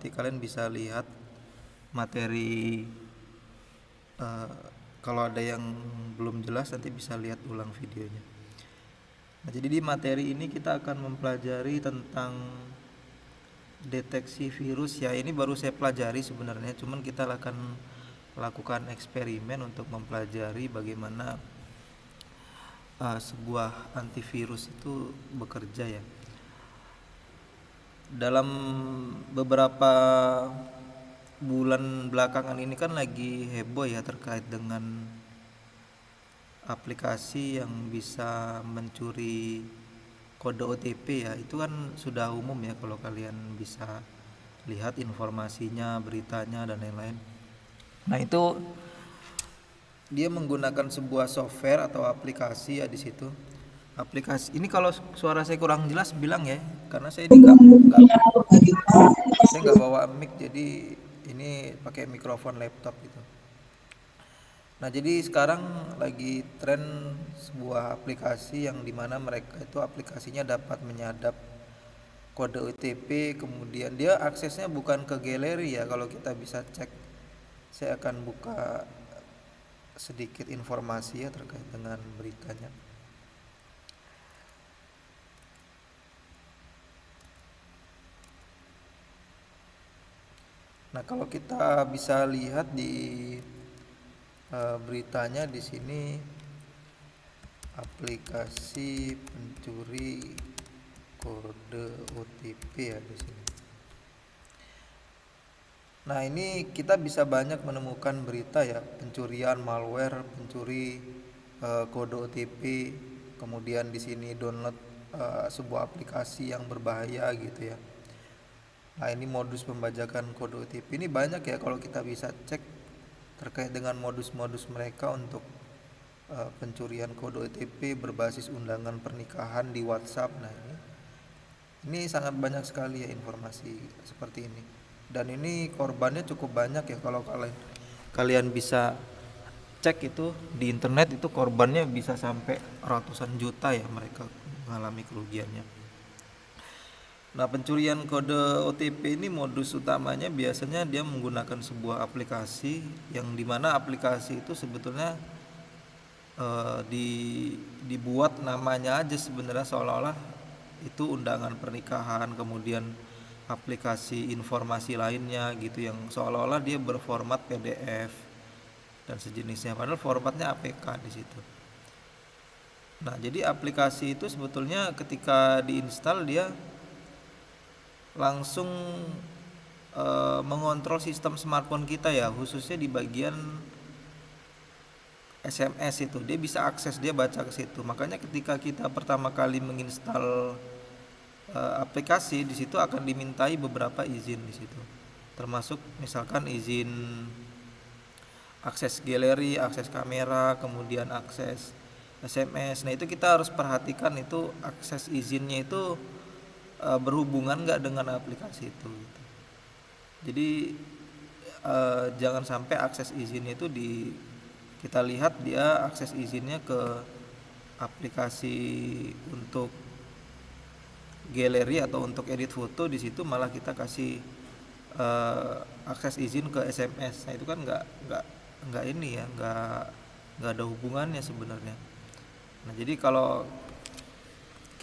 nanti kalian bisa lihat materi. Kalau ada yang belum jelas nanti bisa lihat ulang videonya. Nah, jadi di materi ini kita akan mempelajari tentang deteksi virus ya. Ini baru saya pelajari sebenarnya, cuman kita akan lakukan eksperimen untuk mempelajari bagaimana sebuah antivirus itu bekerja ya. Dalam beberapa bulan belakangan ini kan lagi heboh ya terkait dengan aplikasi yang bisa mencuri kode OTP ya. Itu kan sudah umum ya, kalau kalian bisa lihat informasinya, beritanya dan lain-lain. Nah, itu dia menggunakan sebuah software atau aplikasi ya di situ. Aplikasi ini kalau suara saya kurang jelas bilang ya, karena saya ini nggak bawa mic, jadi ini pakai mikrofon laptop gitu. Nah, jadi sekarang lagi tren sebuah aplikasi yang dimana mereka itu aplikasinya dapat menyadap kode OTP, kemudian dia aksesnya bukan ke galeri ya. Kalau kita bisa cek, saya akan buka sedikit informasi ya terkait dengan beritanya. Nah, kalau kita bisa lihat di beritanya di sini, aplikasi pencuri kode OTP ya di sini. Nah, ini kita bisa banyak menemukan berita ya, pencurian malware, pencuri kode OTP, kemudian di sini download sebuah aplikasi yang berbahaya gitu ya. Nah, ini modus pembajakan kode OTP ini banyak ya, kalau kita bisa cek terkait dengan modus-modus mereka untuk pencurian kode OTP berbasis undangan pernikahan di WhatsApp. Nah, ini sangat banyak sekali ya informasi seperti ini. Dan ini korbannya cukup banyak ya, kalau kalian bisa cek itu di internet, itu korbannya bisa sampai ratusan juta ya mereka mengalami kerugiannya. Nah, pencurian kode OTP ini modus utamanya biasanya dia menggunakan sebuah aplikasi yang dimana aplikasi itu sebetulnya dibuat namanya aja sebenarnya seolah-olah itu undangan pernikahan, kemudian aplikasi informasi lainnya gitu yang seolah-olah dia berformat PDF dan sejenisnya, padahal formatnya APK di situ. Nah, jadi aplikasi itu sebetulnya ketika diinstal dia langsung mengontrol sistem smartphone kita ya, khususnya di bagian SMS itu. Dia bisa akses, dia baca ke situ. Makanya ketika kita pertama kali menginstal aplikasi, di situ akan dimintai beberapa izin di situ. Termasuk misalkan izin akses galeri, akses kamera, kemudian akses SMS. Nah, itu kita harus perhatikan itu akses izinnya itu berhubungan nggak dengan aplikasi itu gitu. Jadi jangan sampai akses izinnya itu kita lihat dia akses izinnya ke aplikasi untuk galeri atau untuk edit foto, di situ malah kita kasih akses izin ke SMS. Nah, itu kan nggak ini ya, nggak ada hubungannya sebenarnya. Nah, jadi kalau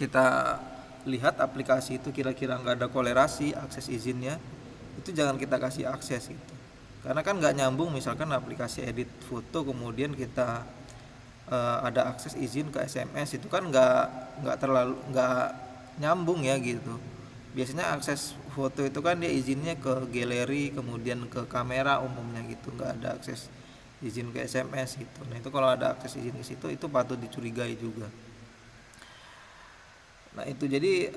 kita lihat aplikasi itu kira-kira nggak ada kolerasi akses izinnya, itu jangan kita kasih akses gitu, karena kan nggak nyambung. Misalkan aplikasi edit foto kemudian kita ada akses izin ke SMS, itu kan nggak nyambung ya gitu. Biasanya akses foto itu kan dia izinnya ke galeri kemudian ke kamera umumnya gitu, nggak ada akses izin ke SMS gitu. Nah, itu kalau ada akses izin ke situ itu patut dicurigai juga. Nah, itu jadi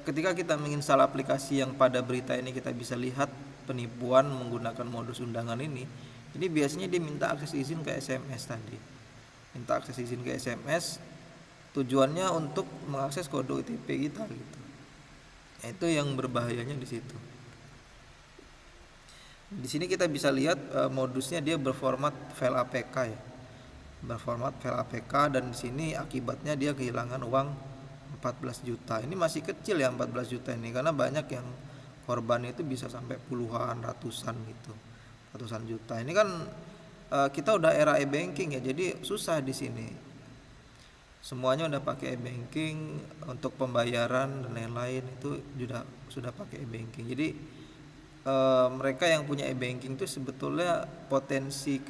ketika kita menginstal aplikasi yang pada berita ini kita bisa lihat penipuan menggunakan modus undangan ini biasanya dia minta akses izin ke SMS tadi. Minta akses izin ke SMS tujuannya untuk mengakses kode OTP kita gitu. Nah, itu yang berbahayanya di situ. Di sini kita bisa lihat modusnya dia berformat file APK ya. Berformat file APK, dan di sini akibatnya dia kehilangan uang 14 juta. Ini masih kecil ya 14 juta ini, karena banyak yang korban itu bisa sampai puluhan, ratusan gitu, ratusan juta. Ini kan kita udah era e-banking ya, jadi susah di sini. Semuanya udah pakai e-banking, untuk pembayaran dan lain-lain itu sudah pakai e-banking. Jadi mereka yang punya e-banking itu sebetulnya potensinya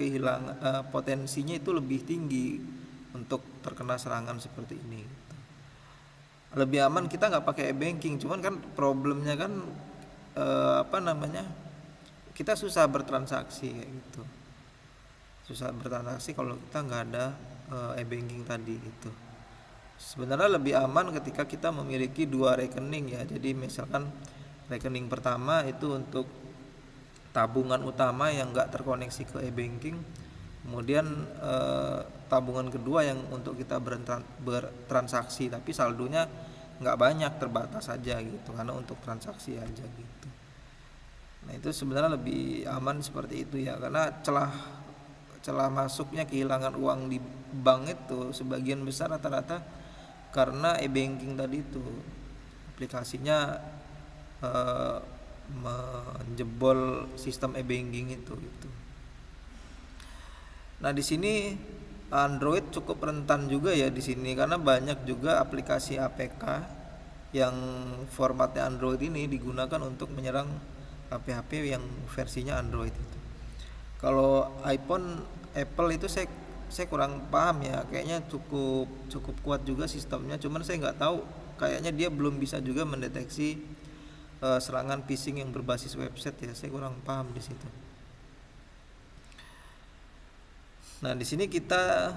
itu lebih tinggi untuk terkena serangan seperti ini. Lebih aman kita nggak pakai e-banking, cuman kan problemnya kan apa namanya, kita susah bertransaksi kayak gitu, susah bertransaksi kalau kita nggak ada e-banking tadi gitu. Sebenarnya lebih aman ketika kita memiliki dua rekening ya. Jadi misalkan rekening pertama itu untuk tabungan utama yang nggak terkoneksi ke e-banking, kemudian tabungan kedua yang untuk kita bertransaksi tapi saldonya nggak banyak, terbatas aja gitu, karena untuk transaksi aja gitu. Nah itu sebenarnya lebih aman seperti itu ya, karena celah masuknya kehilangan uang di bank itu sebagian besar rata-rata karena e-banking tadi itu, aplikasinya menjebol sistem e-banking itu gitu. Nah di sini Android cukup rentan juga ya di sini, karena banyak juga aplikasi APK yang formatnya Android ini digunakan untuk menyerang HP-HP yang versinya Android itu. Kalau iPhone, Apple itu saya kurang paham ya, kayaknya cukup kuat juga sistemnya, cuman saya nggak tahu, kayaknya dia belum bisa juga mendeteksi serangan phishing yang berbasis website ya, saya kurang paham di situ. Nah, di sini kita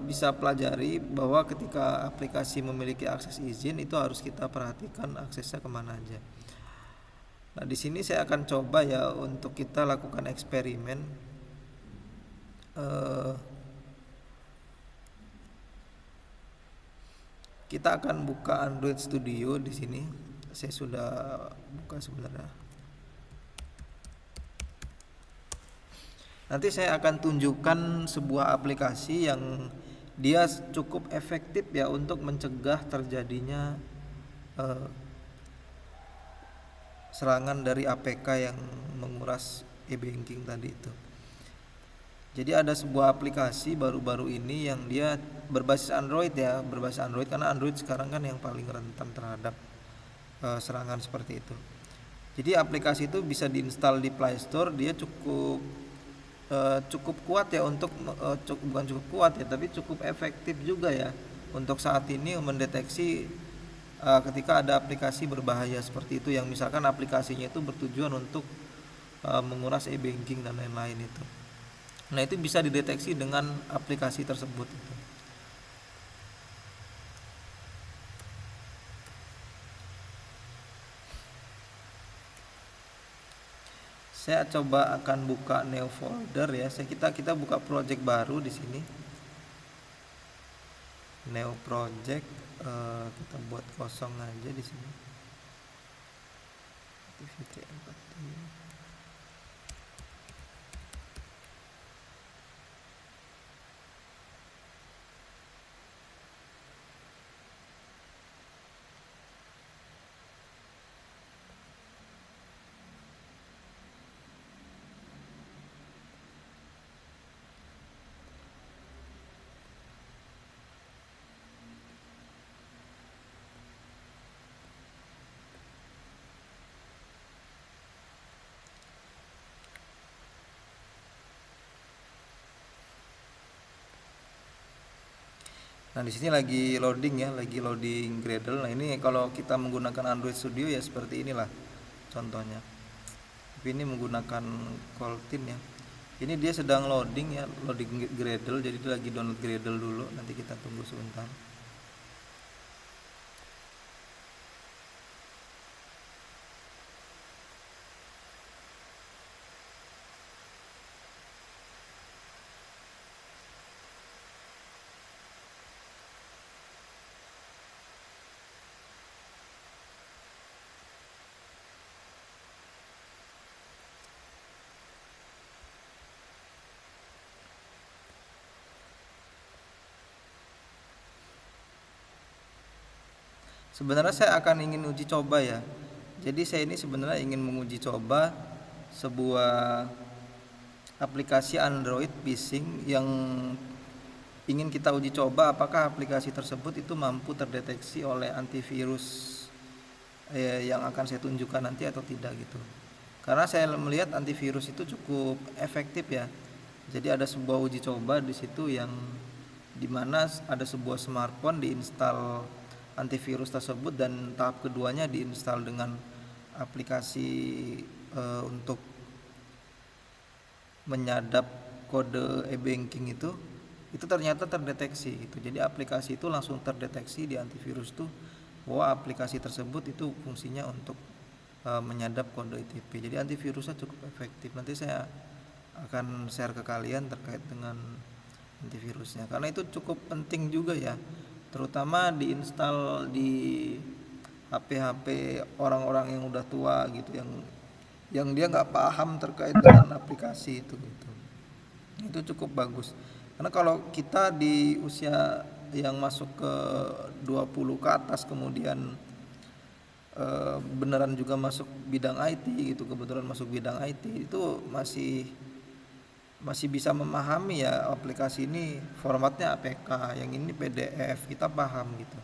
bisa pelajari bahwa ketika aplikasi memiliki akses izin itu harus kita perhatikan aksesnya kemana aja. Nah, di sini saya akan coba ya untuk kita lakukan eksperimen. Kita akan buka Android Studio di sini. Saya sudah buka sebenarnya. Nanti saya akan tunjukkan sebuah aplikasi yang dia cukup efektif ya untuk mencegah terjadinya serangan dari APK yang menguras e-banking tadi itu. Jadi ada sebuah aplikasi baru-baru ini yang dia berbasis Android ya, berbasis Android karena Android sekarang kan yang paling rentan terhadap serangan seperti itu. Jadi aplikasi itu bisa diinstal di Play Store, dia cukup kuat ya untuk bukan cukup kuat ya, tapi cukup efektif juga ya untuk saat ini mendeteksi ketika ada aplikasi berbahaya seperti itu, yang misalkan aplikasinya itu bertujuan untuk menguras e-banking dan lain-lain itu. Nah itu bisa dideteksi dengan aplikasi tersebut itu. Saya coba akan buka new folder ya. Kita buka project baru di sini. New project, kita buat kosong aja di sini. Nah di sini lagi loading ya, lagi loading Gradle. Nah ini kalau kita menggunakan Android Studio ya seperti inilah contohnya. Tapi ini menggunakan Kotlin ya. Ini dia sedang loading ya, loading Gradle. Jadi dia lagi download Gradle dulu. Nanti kita tunggu sebentar. Sebenarnya saya akan ingin uji coba ya. Jadi saya ini sebenarnya ingin menguji coba sebuah aplikasi Android phishing yang ingin kita uji coba apakah aplikasi tersebut itu mampu terdeteksi oleh antivirus yang akan saya tunjukkan nanti atau tidak gitu. Karena saya melihat antivirus itu cukup efektif ya. Jadi ada sebuah uji coba di situ yang dimana ada sebuah smartphone diinstal antivirus tersebut dan tahap keduanya diinstal dengan aplikasi untuk menyadap kode e-banking itu ternyata terdeteksi itu. Jadi aplikasi itu langsung terdeteksi di antivirus tuh bahwa aplikasi tersebut itu fungsinya untuk menyadap kode OTP. Jadi antivirusnya cukup efektif. Nanti saya akan share ke kalian terkait dengan antivirusnya karena itu cukup penting juga ya, terutama diinstal di HP-HP orang-orang yang udah tua gitu, yang dia nggak paham terkait dengan aplikasi itu gitu. Itu cukup bagus karena kalau kita di usia yang masuk ke 20 ke atas kemudian beneran juga masuk bidang IT gitu, kebetulan masuk bidang IT itu masih bisa memahami ya aplikasi ini formatnya APK, yang ini PDF, kita paham gitu.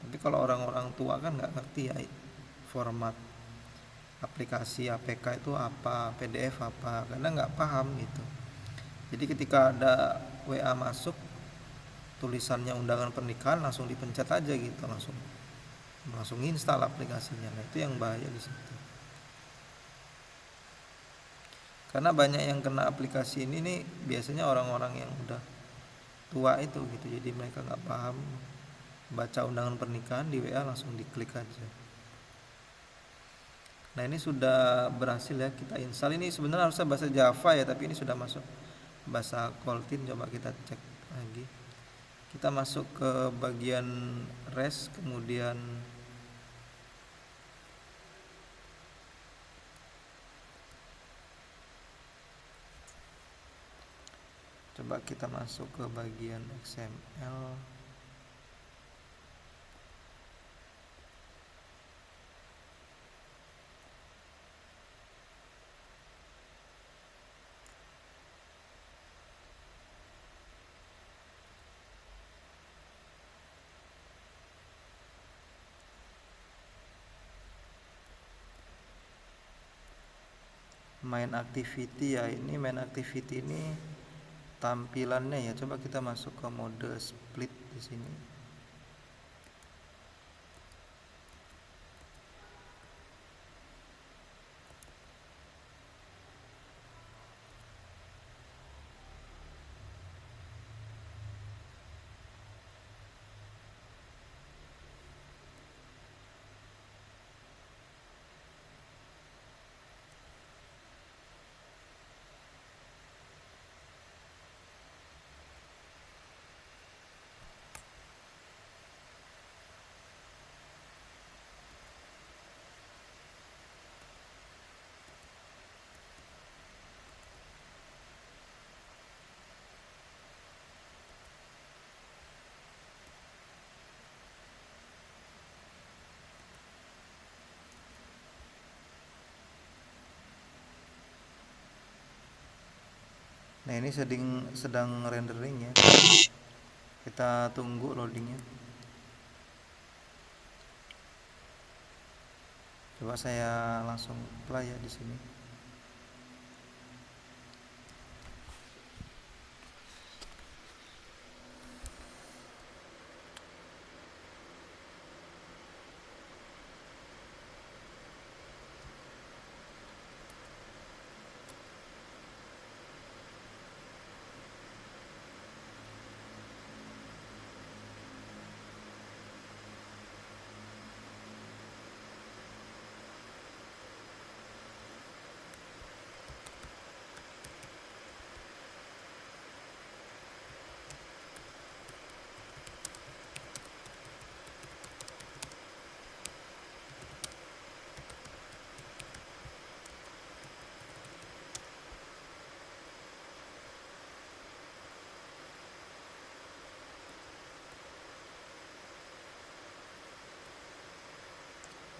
Tapi kalau orang-orang tua kan nggak ngerti ya format aplikasi APK itu apa, PDF apa, karena nggak paham gitu. Jadi ketika ada WA masuk tulisannya undangan pernikahan langsung dipencet aja gitu, langsung install aplikasinya. Nah, itu yang bahaya di situ. Karena banyak yang kena aplikasi ini nih biasanya orang-orang yang udah tua itu gitu. Jadi mereka nggak paham baca undangan pernikahan di WA langsung diklik aja. Nah, ini sudah berhasil ya kita install. Ini sebenarnya harusnya bahasa Java ya, tapi ini sudah masuk bahasa Kotlin. Coba kita cek lagi. Kita masuk ke bagian REST, kemudian coba kita masuk ke bagian XML. Main activity ya, ini main activity ini tampilannya ya. Coba kita masuk ke mode split di sini. Nah, ini sedang rendering ya. Kita tunggu loadingnya. Coba saya langsung play ya di sini.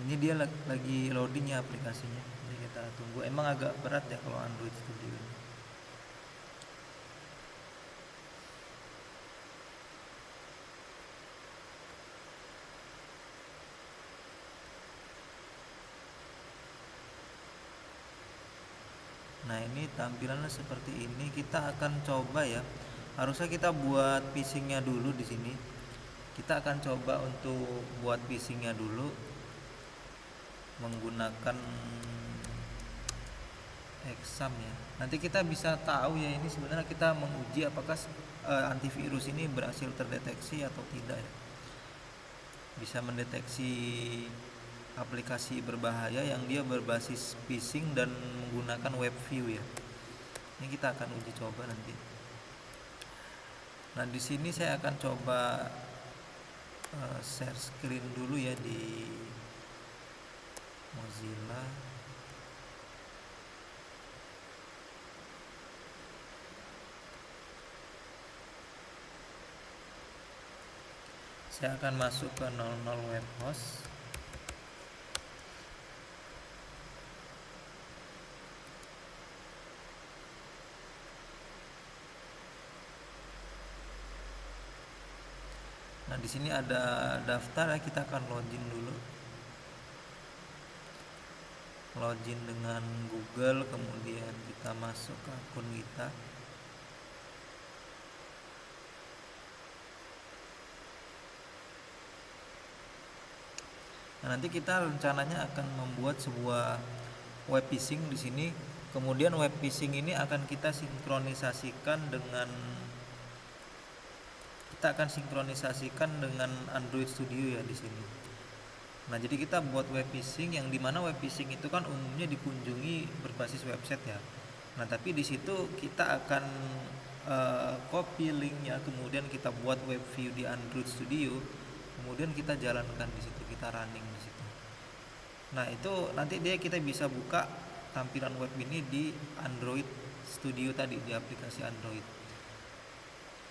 Ini dia lagi loading ya aplikasinya. Jadi kita tunggu. Emang agak berat ya kalau Android Studio ini. Nah, ini tampilannya seperti ini. Kita akan coba ya. Harusnya kita buat phishingnya dulu di sini. Kita akan coba untuk buat phishingnya dulu menggunakan exam ya. Nanti kita bisa tahu ya, ini sebenarnya kita menguji apakah antivirus ini berhasil terdeteksi atau tidak ya. Bisa mendeteksi aplikasi berbahaya yang dia berbasis phishing dan menggunakan web view ya. Ini kita akan uji coba nanti. Nah, di sini saya akan coba share screen dulu ya di Mozilla. Saya akan masuk ke 00 web host. Nah, di sini ada daftar ya, kita akan login dulu. Login dengan Google, kemudian kita masuk ke akun kita. Nah, nanti kita rencananya akan membuat sebuah web phishing di sini. Kemudian web phishing ini akan kita sinkronisasikan dengan Android Studio ya di sini. Nah, jadi kita buat web phishing yang dimana web phishing itu kan umumnya dikunjungi berbasis website ya. Nah, tapi di situ kita akan copy linknya, kemudian kita buat web view di Android Studio, kemudian kita jalankan di situ, kita running di situ. Nah, itu nanti kita bisa buka tampilan web ini di Android Studio tadi, di aplikasi Android.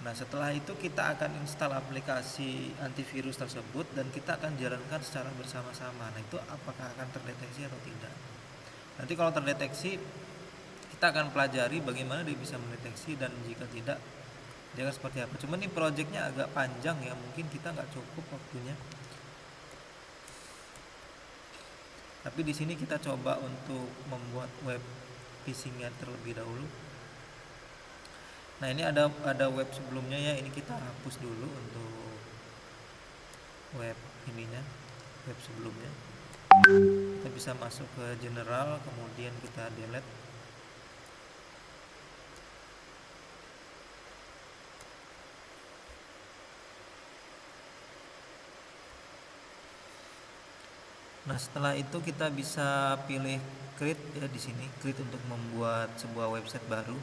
Nah, setelah itu kita akan install aplikasi antivirus tersebut dan kita akan jalankan secara bersama-sama. Nah, itu apakah akan terdeteksi atau tidak. Nanti kalau terdeteksi, kita akan pelajari bagaimana dia bisa mendeteksi, dan jika tidak, dia akan seperti apa. Cuman ini projectnya agak panjang ya, mungkin kita nggak cukup waktunya. Tapi di sini kita coba untuk membuat web phishingnya terlebih dahulu. Nah, ini ada web sebelumnya ya, ini kita hapus dulu untuk web ininya, web sebelumnya. Kita bisa masuk ke general, kemudian kita delete. Nah, setelah itu kita bisa pilih create ya di sini, create untuk membuat sebuah website baru.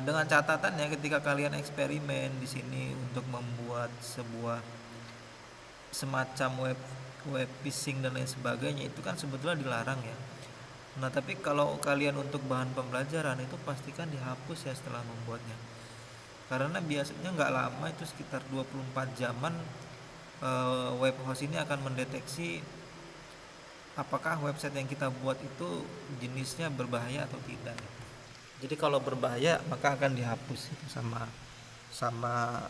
Dengan catatan ya, ketika kalian eksperimen di sini untuk membuat sebuah semacam web phishing dan lain sebagainya, itu kan sebetulnya dilarang ya. Nah, tapi kalau kalian untuk bahan pembelajaran itu pastikan dihapus ya setelah membuatnya. Karena biasanya nggak lama, itu sekitar 24 jaman web host ini akan mendeteksi apakah website yang kita buat itu jenisnya berbahaya atau tidak. Jadi kalau berbahaya maka akan dihapus sama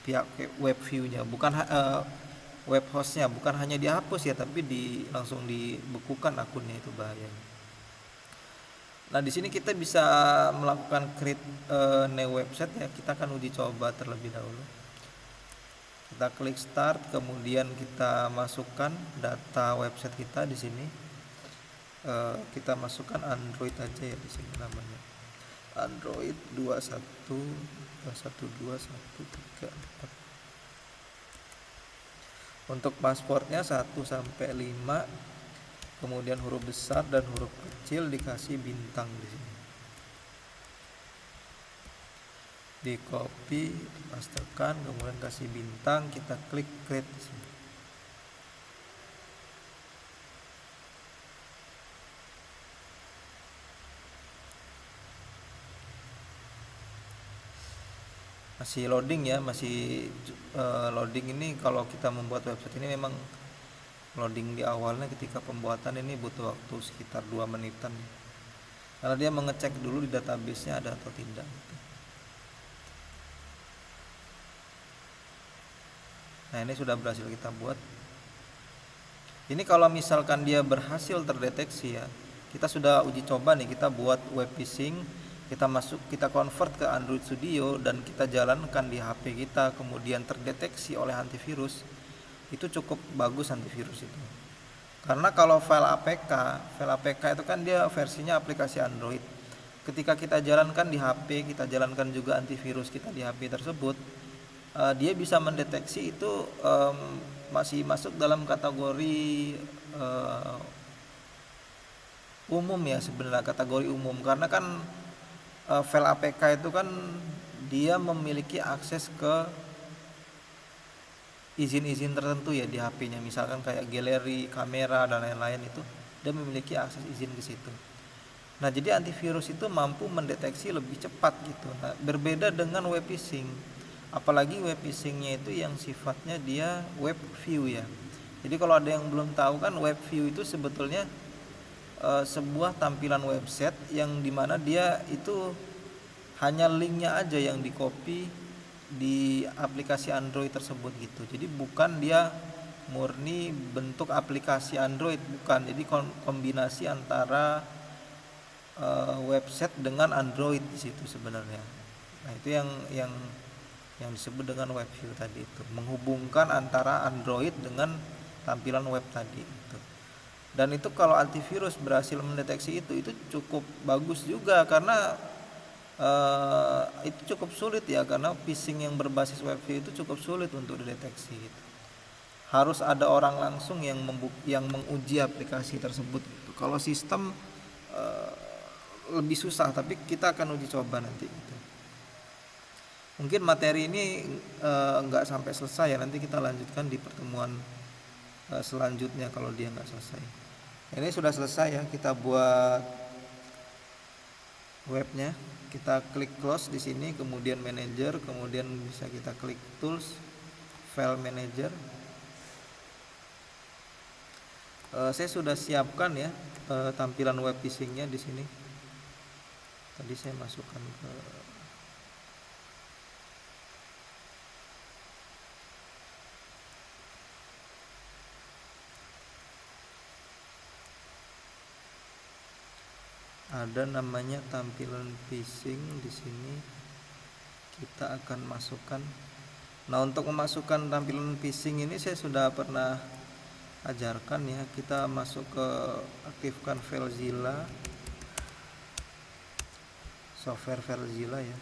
pihak web view-nya, bukan web hostnya, bukan hanya dihapus ya, tapi langsung dibekukan akunnya, itu bahaya. Nah, di sini kita bisa melakukan create new website ya. Kita akan uji coba terlebih dahulu. Kita klik start, kemudian kita masukkan data website kita di sini. Kita masukkan Android aja ya di sini namanya. Android 21.121.3.4. Untuk passwordnya 1 sampai 5, kemudian huruf besar dan huruf kecil dikasih bintang di sini. Di copy, pastekan, kemudian kasih bintang, kita klik create di sini. Masih loading ya, masih loading. Ini kalau kita membuat website ini memang Loading di awalnya ketika pembuatan ini butuh waktu sekitar 2 menitan ya. Karena dia mengecek dulu di database-nya ada atau tidak gitu. Nah, ini sudah berhasil kita buat. Ini kalau misalkan dia berhasil terdeteksi ya, kita sudah uji coba nih, kita buat web phishing, kita convert ke Android Studio dan kita jalankan di HP kita, kemudian terdeteksi oleh antivirus, itu cukup bagus antivirus itu. Karena kalau file APK itu kan dia versinya aplikasi Android. Ketika kita jalankan di HP, kita jalankan juga antivirus kita di HP tersebut, dia bisa mendeteksi itu masih masuk dalam kategori umum ya, sebenarnya kategori umum, karena kan file APK itu kan dia memiliki akses ke izin-izin tertentu ya di HP-nya, misalkan kayak galeri, kamera dan lain-lain, itu dia memiliki akses izin ke situ. Nah, jadi antivirus itu mampu mendeteksi lebih cepat gitu. Nah, berbeda dengan web phishing. Apalagi web phishingnya itu yang sifatnya dia web view ya. Jadi kalau ada yang belum tahu kan, web view itu sebetulnya sebuah tampilan website yang dimana dia itu hanya linknya aja yang di copy di aplikasi Android tersebut gitu. Jadi bukan dia murni bentuk aplikasi Android, bukan. Jadi kombinasi antara website dengan Android di situ sebenarnya. Nah, itu yang disebut dengan web view tadi, itu menghubungkan antara Android dengan tampilan web tadi itu. Dan itu kalau antivirus berhasil mendeteksi itu cukup bagus juga, karena itu cukup sulit ya, karena phishing yang berbasis web view itu cukup sulit untuk dideteksi gitu. Harus ada orang langsung yang menguji aplikasi tersebut gitu. Kalau sistem lebih susah, tapi kita akan uji coba nanti gitu. Mungkin materi ini nggak sampai selesai ya, nanti kita lanjutkan di pertemuan selanjutnya kalau dia nggak selesai. Ini sudah selesai ya, kita buat webnya. Kita klik close di sini, kemudian manager, kemudian bisa kita klik tools, file manager. Saya sudah siapkan ya tampilan web phishingnya di sini. Tadi saya masukkan ke ada namanya tampilan phishing di sini. Kita akan masukkan. Nah, untuk memasukkan tampilan phishing ini saya sudah pernah ajarkan ya. Kita masuk ke aktifkan FileZilla, software FileZilla ya.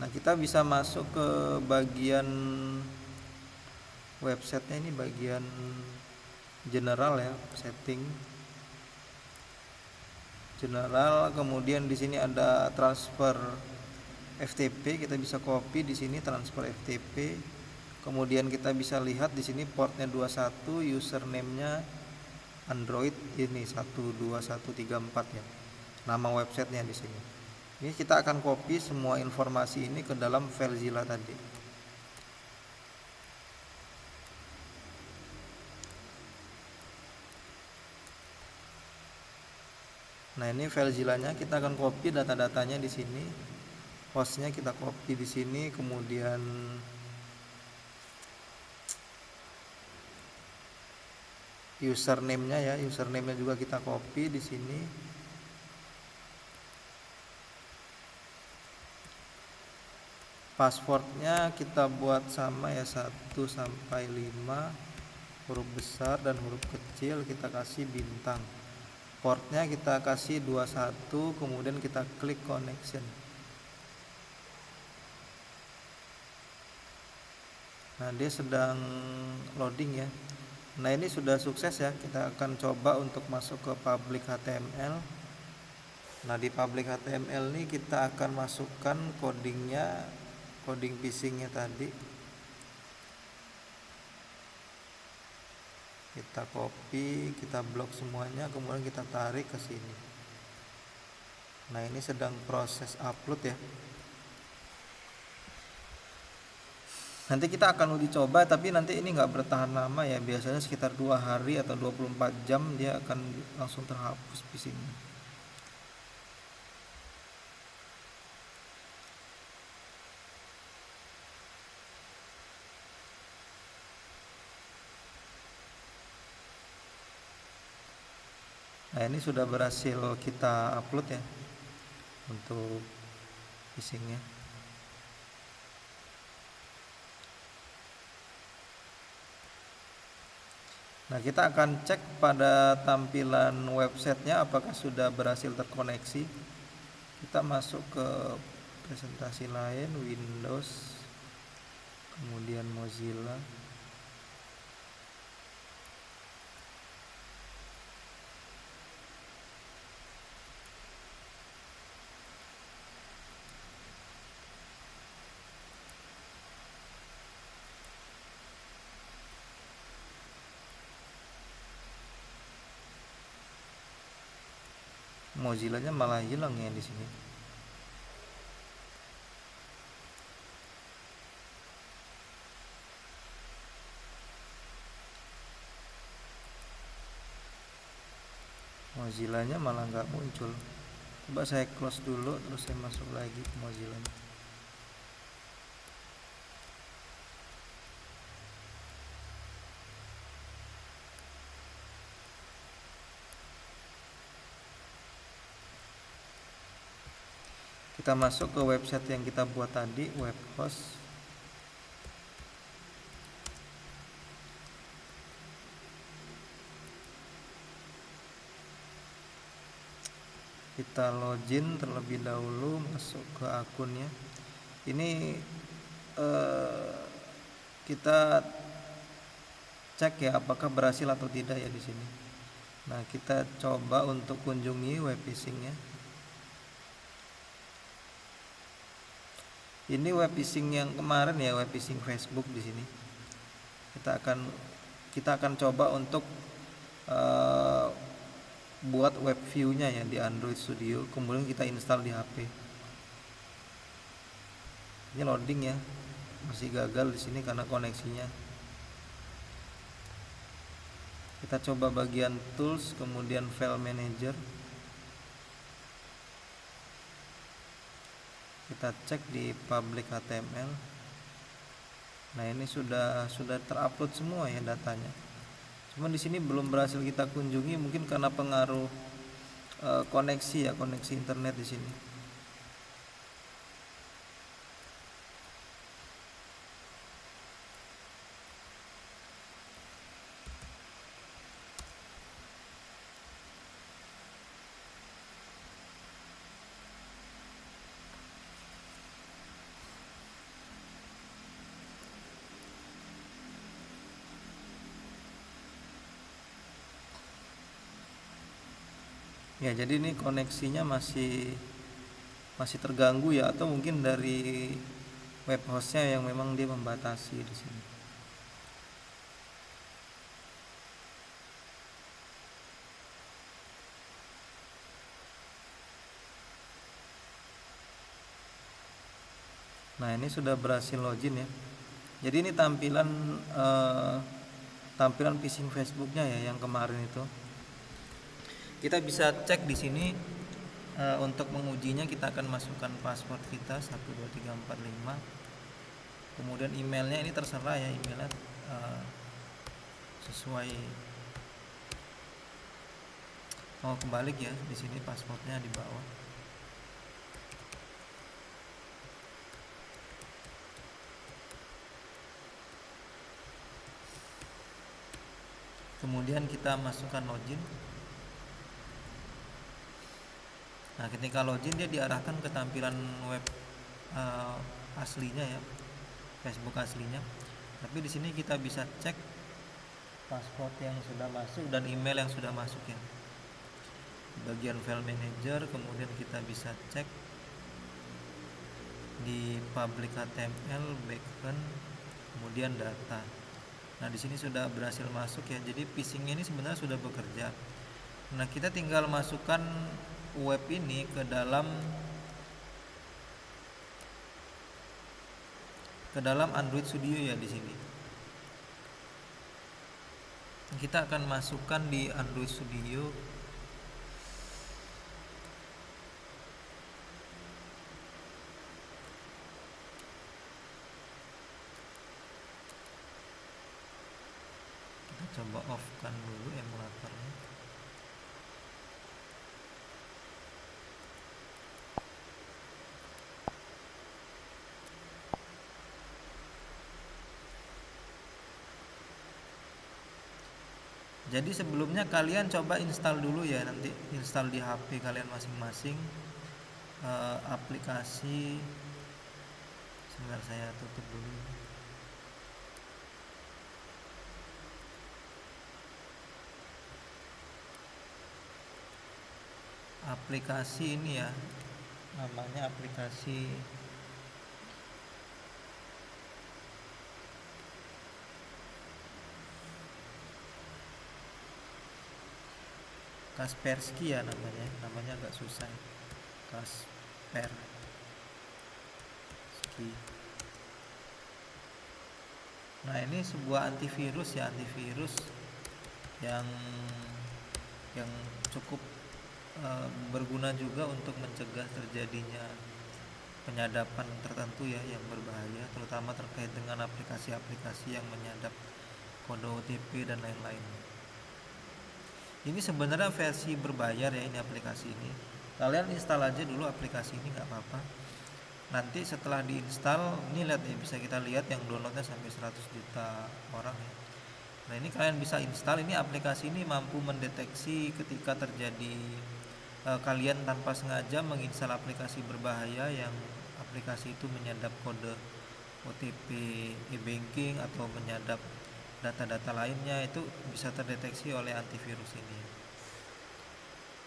Nah, kita bisa masuk ke bagian websitenya, ini bagian general ya, setting general, kemudian di sini ada transfer FTP, kita bisa copy di sini transfer FTP. Kemudian kita bisa lihat di sini portnya 21, username-nya Android ini 12134 ya. Nama websitenya di sini. Ini kita akan copy semua informasi ini ke dalam FileZilla tadi. Nah, ini FileZilla-nya, kita akan copy data-datanya di sini. Hostnya kita copy di sini, kemudian username-nya ya, username-nya juga kita copy di sini. Passwordnya kita buat sama ya, 1 sampai 5, huruf besar dan huruf kecil, kita kasih bintang. Portnya kita kasih 21, kemudian kita klik connection. Nah, dia sedang loading ya. Nah, ini sudah sukses ya. Kita akan coba untuk masuk ke public HTML. Nah, di public HTML ini kita akan masukkan codingnya, coding phishingnya tadi. Kita copy, kita blok semuanya, kemudian kita tarik ke sini. Nah, ini sedang proses upload ya. Nanti kita akan uji coba, tapi nanti ini nggak bertahan lama ya, biasanya sekitar 2 hari atau 24 jam dia akan langsung terhapus phishingnya. Nah, ini sudah berhasil kita upload ya untuk phishingnya. Nah, kita akan cek pada tampilan websitenya apakah sudah berhasil terkoneksi. Kita masuk ke presentasi lain, Windows, kemudian Mozilla. Mozillanya malah hilang ya di sini. Mozillanya malah nggak muncul. Coba saya close dulu, terus saya masuk lagi ke Mozillanya. Kita masuk ke website yang kita buat tadi, web host. Kita login terlebih dahulu, masuk ke akunnya. Ini kita cek ya apakah berhasil atau tidak ya di sini. Nah, kita coba untuk kunjungi web phishingnya. Ini web phishing yang kemarin ya, web phishing Facebook di sini. Kita akan coba untuk buat web view-nya ya di Android Studio, kemudian kita install di HP. Ini loading ya, masih gagal di sini karena koneksinya. Kita coba bagian tools, kemudian file manager. Kita cek di public HTML. Nah, ini sudah terupload semua ya datanya. Cuman di sini belum berhasil kita kunjungi, mungkin karena pengaruh koneksi ya, koneksi internet di sini. Ya, jadi ini koneksinya masih terganggu ya, atau mungkin dari web hostnya yang memang dia membatasi di sini. Nah, ini sudah berhasil login ya. Jadi ini tampilan phishing Facebooknya ya yang kemarin itu. Kita bisa cek di sini. Untuk mengujinya kita akan masukkan password kita 12345. Kemudian emailnya ini terserah ya, emailnya sesuai. Kembali ya, di sini passwordnya di bawah. Kemudian kita masukkan login. Nah, ketika login dia diarahkan ke tampilan web aslinya ya, Facebook aslinya. Tapi di sini kita bisa cek password yang sudah masuk dan email yang sudah masuk ya. Bagian file manager, kemudian kita bisa cek di public HTML, background, kemudian data. Nah, di sini sudah berhasil masuk ya. Jadi phishing ini sebenarnya sudah bekerja. Nah, kita tinggal masukkan web ini ke dalam ke dalam Android Studio ya di sini. Kita akan masukkan di Android Studio. Kita coba off kan dulu emulatornya. Jadi sebelumnya kalian coba install dulu ya, nanti install di HP kalian masing-masing aplikasi. Sebentar saya tutup dulu. Aplikasi ini ya, namanya aplikasi Kaspersky ya namanya agak susah. Kaspersky. Nah, ini sebuah antivirus ya, antivirus yang cukup berguna juga untuk mencegah terjadinya penyadapan tertentu ya yang berbahaya, terutama terkait dengan aplikasi-aplikasi yang menyadap kode OTP dan lain-lain. Ini sebenarnya versi berbayar ya, ini aplikasi ini. Kalian install aja dulu aplikasi ini, nggak apa-apa. Nanti setelah diinstal, ini lihat ya, bisa kita lihat yang downloadnya sampai 100 juta orang ya. Nah, ini kalian bisa install. Ini aplikasi ini mampu mendeteksi ketika terjadi kalian tanpa sengaja menginstal aplikasi berbahaya yang aplikasi itu menyadap kode OTP e-banking atau menyadap data-data lainnya, itu bisa terdeteksi oleh antivirus ini.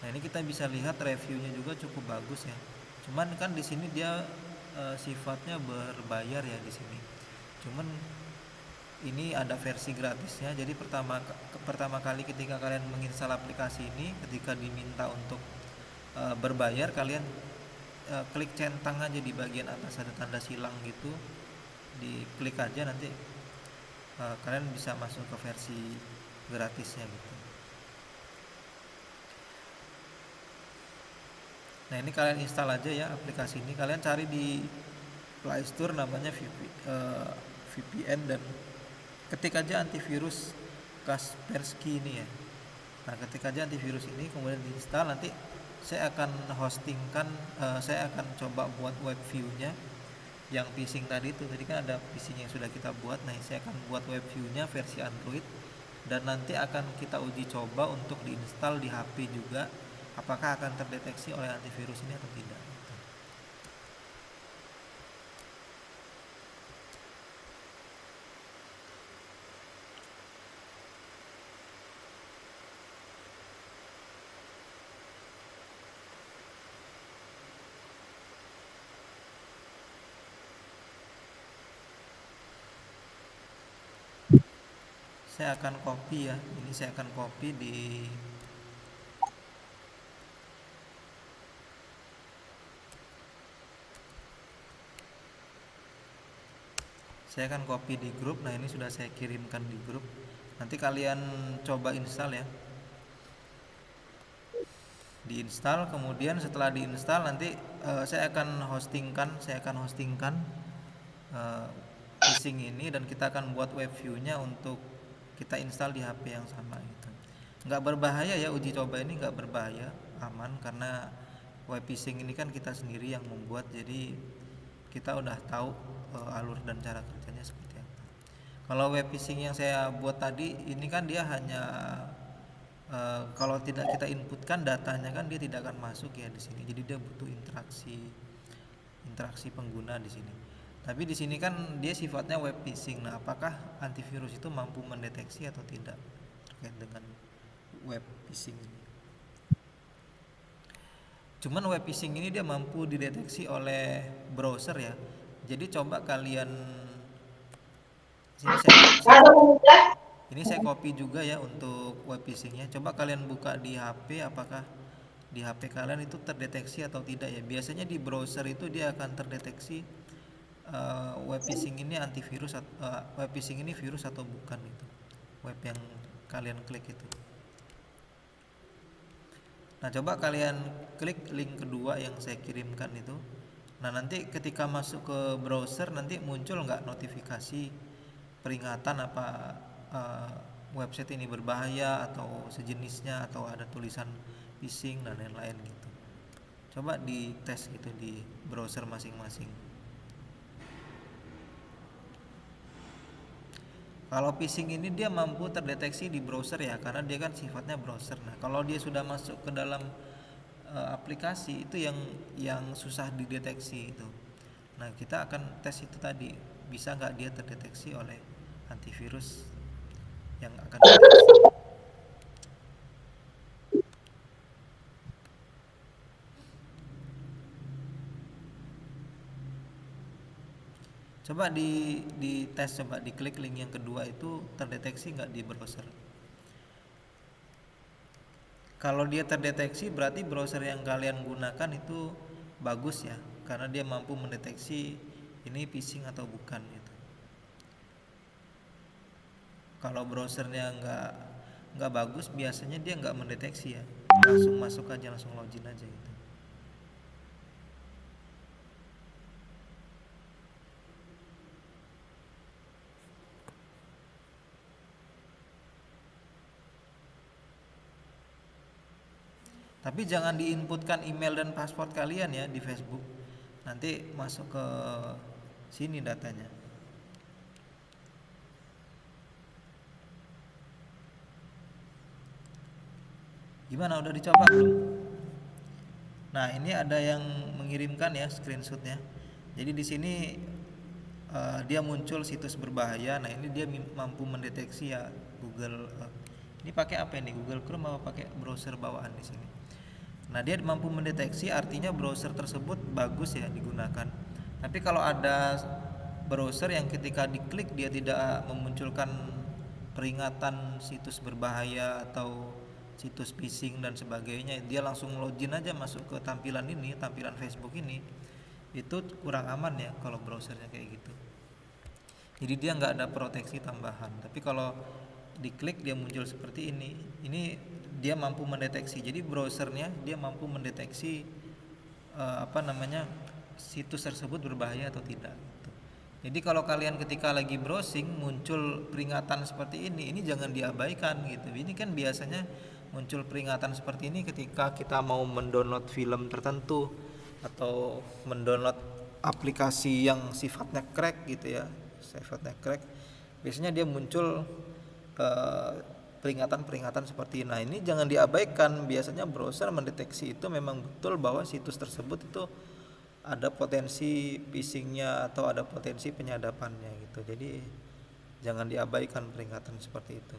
Nah, ini kita bisa lihat reviewnya juga cukup bagus ya. Cuman kan di sini dia sifatnya berbayar ya di sini. Cuman ini ada versi gratisnya. Jadi pertama kali ketika kalian menginstal aplikasi ini, ketika diminta untuk berbayar, kalian klik centang aja di bagian atas, ada tanda silang gitu, diklik aja, nanti kalian bisa masuk ke versi gratisnya gitu. Nah, ini kalian install aja ya aplikasi ini. Kalian cari di Play Store namanya VPN dan ketik aja antivirus Kaspersky ini ya. Nah, ketik aja antivirus ini, kemudian diinstal. Nanti saya akan saya akan coba buat web view-nya yang phishing tadi itu. Tadi kan ada phishing yang sudah kita buat. Nah, saya akan buat web view-nya versi Android dan nanti akan kita uji coba untuk diinstal di HP juga, apakah akan terdeteksi oleh antivirus ini atau tidak. Saya akan copy ya, ini saya akan copy di grup. Nah, ini sudah saya kirimkan di grup. Nanti kalian coba install ya. Diinstal, kemudian setelah diinstal nanti saya akan hostingkan phishing ini dan kita akan buat web view-nya untuk kita install di HP yang sama gitu. Nggak berbahaya ya, uji coba ini nggak berbahaya, aman, karena web phishing ini kan kita sendiri yang membuat, jadi kita udah tahu alur dan cara kerjanya seperti apa. Kalau web phishing yang saya buat tadi ini kan dia hanya kalau tidak kita inputkan datanya kan dia tidak akan masuk ya di sini. Jadi dia butuh interaksi pengguna di sini. Tapi di sini kan dia sifatnya web phishing. Nah, apakah antivirus itu mampu mendeteksi atau tidak terkait dengan web phishing ini? Cuman web phishing ini dia mampu dideteksi oleh browser ya. Jadi coba kalian ini saya copy juga ya untuk web phishingnya. Coba kalian buka di HP, apakah di HP kalian itu terdeteksi atau tidak ya. Biasanya di browser itu dia akan terdeteksi web phishing ini antivirus web phishing ini virus atau bukan itu web yang kalian klik itu. Nah, coba kalian klik link kedua yang saya kirimkan itu. Nah, nanti ketika masuk ke browser nanti muncul nggak notifikasi peringatan apa website ini berbahaya atau sejenisnya, atau ada tulisan phishing dan lain-lain gitu. Coba dites gitu di browser masing-masing. Kalau phishing ini dia mampu terdeteksi di browser ya, karena dia kan sifatnya browser. Nah, kalau dia sudah masuk ke dalam aplikasi itu yang susah dideteksi itu. Nah, kita akan tes itu tadi, bisa nggak dia terdeteksi oleh antivirus yang akan deteksi. Coba di tes, coba diklik link yang kedua itu terdeteksi nggak di browser. Kalau dia terdeteksi berarti browser yang kalian gunakan itu bagus ya, karena dia mampu mendeteksi ini phishing atau bukan gitu. Kalau browsernya nggak bagus, biasanya dia nggak mendeteksi ya, langsung masuk aja, langsung login aja gitu. Tapi jangan diinputkan email dan password kalian ya di Facebook. Nanti masuk ke sini datanya. Gimana, udah dicoba belum? Nah, ini ada yang mengirimkan ya screenshotnya. Jadi di sini dia muncul situs berbahaya. Nah, ini dia mampu mendeteksi ya Google. Ini pakai apa ini? Google Chrome apa pakai browser bawaan di sini? Nah, dia mampu mendeteksi, artinya browser tersebut bagus ya digunakan. Tapi kalau ada browser yang ketika diklik dia tidak memunculkan peringatan situs berbahaya atau situs phishing dan sebagainya, dia langsung login aja masuk ke tampilan ini, tampilan Facebook ini, itu kurang aman ya kalau browsernya kayak gitu. Jadi dia nggak ada proteksi tambahan. Tapi kalau diklik dia muncul seperti ini dia mampu mendeteksi. Jadi browsernya dia mampu mendeteksi situs tersebut berbahaya atau tidak. Jadi kalau kalian ketika lagi browsing muncul peringatan seperti ini jangan diabaikan gitu. Ini kan biasanya muncul peringatan seperti ini ketika kita mau mendownload film tertentu atau mendownload aplikasi yang sifatnya crack gitu ya, sifatnya crack. Biasanya dia muncul peringatan-peringatan seperti ini. Nah, ini jangan diabaikan. Biasanya browser mendeteksi itu memang betul bahwa situs tersebut itu ada potensi phishingnya atau ada potensi penyadapannya gitu. Jadi jangan diabaikan peringatan seperti itu.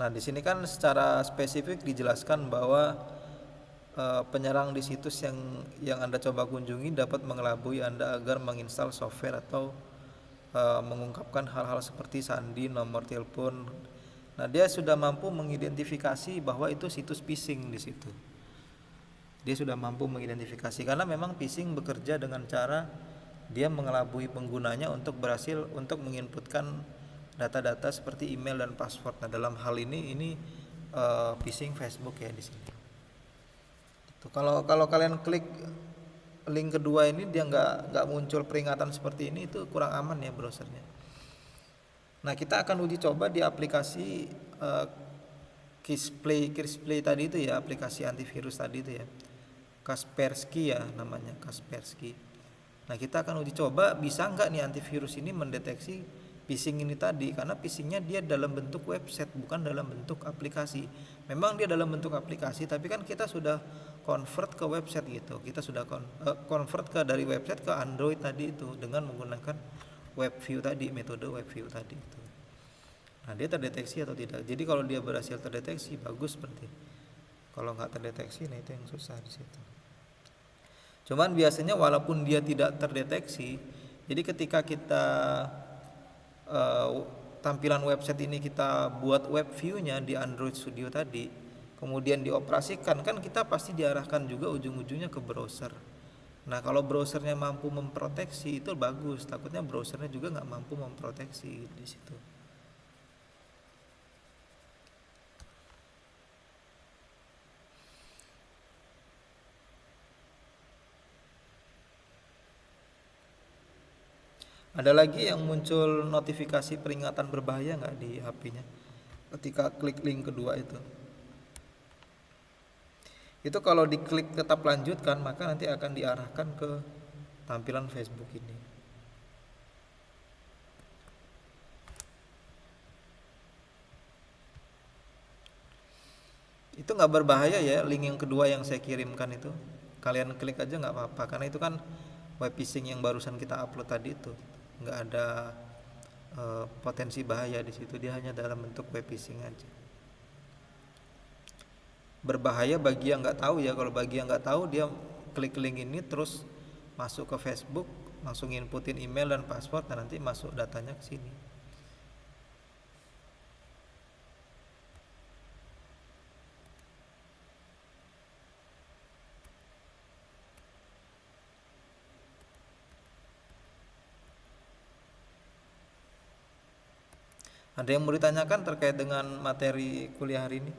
Nah, di sini kan secara spesifik dijelaskan bahwa penyerang di situs yang Anda coba kunjungi dapat mengelabui Anda agar menginstal software atau mengungkapkan hal-hal seperti sandi, nomor telepon. Nah, dia sudah mampu mengidentifikasi bahwa itu situs phishing di situ. Dia sudah mampu mengidentifikasi karena memang phishing bekerja dengan cara dia mengelabui penggunanya untuk berhasil untuk menginputkan data-data seperti email dan password. Nah, dalam hal ini phishing Facebook ya di sini. Kalau kalian klik link kedua ini dia nggak muncul peringatan seperti ini, itu kurang aman ya browsernya. Nah, kita akan uji coba di aplikasi Kisplay tadi itu ya, aplikasi antivirus tadi itu ya, Kaspersky ya namanya, Kaspersky. Nah, kita akan uji coba bisa nggak nih antivirus ini mendeteksi phishing ini tadi, karena phishingnya dia dalam bentuk website bukan dalam bentuk aplikasi. Memang dia dalam bentuk aplikasi, tapi kan kita sudah convert ke website gitu. Kita sudah convert dari website ke Android tadi itu dengan menggunakan WebView tadi, metode WebView tadi itu. Nah, dia terdeteksi atau tidak. Jadi kalau dia berhasil terdeteksi bagus berarti. Kalau nggak terdeteksi, nah itu yang susah di situ. Cuman biasanya walaupun dia tidak terdeteksi, jadi ketika kita tampilan website ini kita buat web view-nya di Android Studio tadi, kemudian dioperasikan, kan kita pasti diarahkan juga ujung-ujungnya ke browser. Nah, kalau browsernya mampu memproteksi itu bagus. Takutnya browsernya juga nggak mampu memproteksi di situ. Ada lagi yang muncul notifikasi peringatan berbahaya nggak di HP-nya ketika klik link kedua itu? Itu kalau diklik tetap lanjutkan, maka nanti akan diarahkan ke tampilan Facebook ini. Itu nggak berbahaya ya, link yang kedua yang saya kirimkan itu. Kalian klik aja nggak apa-apa, karena itu kan web phishing yang barusan kita upload tadi itu. Nggak ada potensi bahaya di situ, dia hanya dalam bentuk web phishing aja. Berbahaya bagi yang nggak tahu ya. Kalau bagi yang nggak tahu, dia klik link ini terus masuk ke Facebook, langsung inputin email dan password, dan nanti masuk datanya ke sini. Ada yang mau ditanyakan terkait dengan materi kuliah hari ini?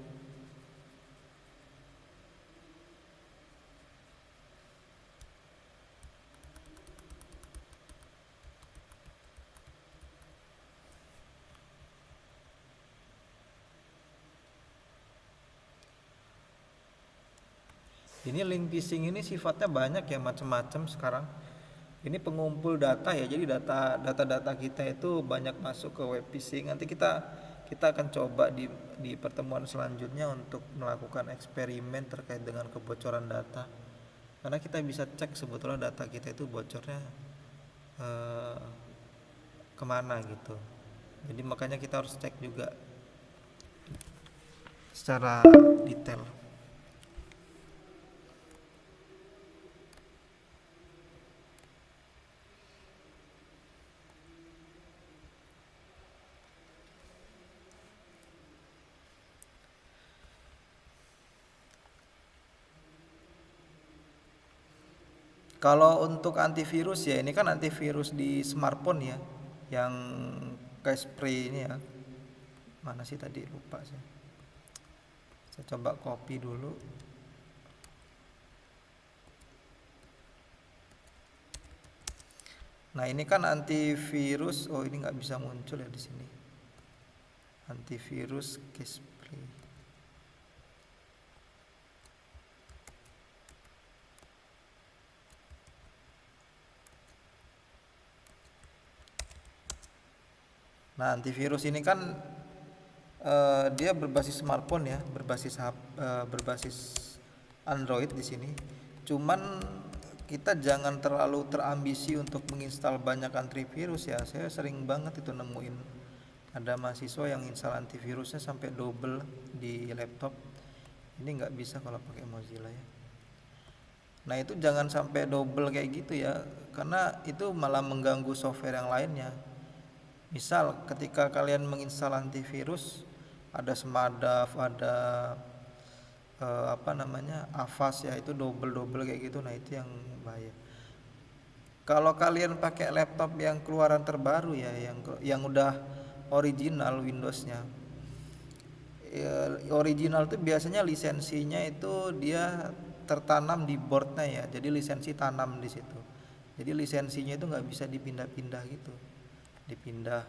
Ini link phishing ini sifatnya banyak ya, macam-macam sekarang. Ini pengumpul data ya, jadi data kita itu banyak masuk ke web phishing. Nanti kita akan coba di pertemuan selanjutnya untuk melakukan eksperimen terkait dengan kebocoran data. Karena kita bisa cek sebetulnya data kita itu bocornya eh, kemana gitu. Jadi makanya kita harus cek juga secara detail. Kalau untuk antivirus ya, ini kan antivirus di smartphone ya, yang kayak spray ini ya. Mana sih tadi, lupa saya. Saya coba copy dulu. Nah, ini kan antivirus. Oh, ini nggak bisa muncul ya di sini. Antivirus spray. Nah, antivirus ini kan dia berbasis smartphone ya, berbasis Android di sini. Cuman kita jangan terlalu terambisi untuk menginstal banyak antivirus ya. Saya sering banget itu nemuin ada mahasiswa yang install antivirusnya sampai double di laptop. Ini nggak bisa kalau pakai Mozilla ya. Nah, itu jangan sampai double kayak gitu ya, karena itu malah mengganggu software yang lainnya. Misal ketika kalian menginstal antivirus, ada Smadaf, ada apa namanya, Avast ya, itu double kayak gitu. Nah, itu yang bahaya. Kalau kalian pakai laptop yang keluaran terbaru ya, yang udah original Windowsnya, original tuh biasanya lisensinya itu dia tertanam di boardnya ya, jadi lisensi tanam di situ. Jadi lisensinya itu nggak bisa dipindah-pindah gitu, dipindah